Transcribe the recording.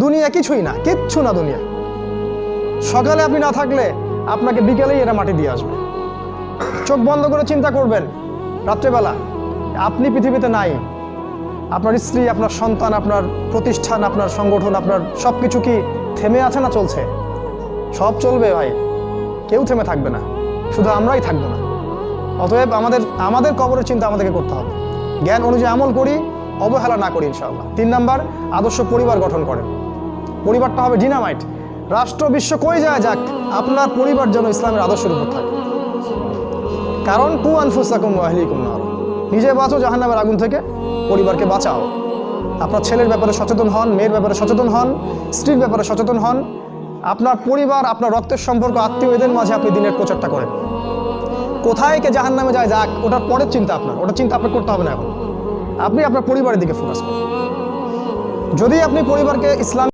দুনিয়া কিছুই না, কিচ্ছু না দুনিয়া। সকালে আপনি না থাকলে আপনাকে বিকেলেই এরা মাটি দিয়ে আসবে। চোখ বন্ধ করে চিন্তা করবেন রাত্রেবেলা আপনি পৃথিবীতে নাই, আপনার স্ত্রী, আপনার সন্তান, আপনার প্রতিষ্ঠান, আপনার সংগঠন, আপনার সব কিছু কি থেমে আছে না চলছে? সব চলবে ভাই, কেউ থেমে থাকবে না, শুধু আমরাই থাকবো না। অতএব আমাদের কবরের চিন্তা আমাদেরকে করতে হবে। জ্ঞান অনুযায়ী আমল করি, অবহেলা না করি ইনশাআল্লাহ। 3 নাম্বার, আদর্শ পরিবার গঠন করেন। পরিবারটা হবে ডিনামাইট। রাষ্ট্র বিশ্ব কই যায় যাক, আপনার পরিবার যেন ইসলামের আদর্শের উপর থাকে। কারণ কু আনফুসাকুম ওয়া আহলিকুম নার, নিজে বাঁচো জাহান্নামের আগুন থেকে, পরিবারকে বাঁচাও। আপনার ছেলের ব্যাপারে সচেতন হন, মেয়ের ব্যাপারে সচেতন হন, স্ত্রীর ব্যাপারে সচেতন হন। আপনার পরিবার, আপনার রক্তের সম্পর্ক, আত্মীয়, এদের মাঝে আপনি দিনের প্রচারটা করেন। কোথায় কে জাহান্নামে যায় যাক, ওটার পরের চিন্তা আপনার, ওটা চিন্তা আপনার করতে হবে না। এখন আপনি আপনার পরিবারের দিকে ফোকাস করুন। যদি আপনি পরিবারকে ইসলাম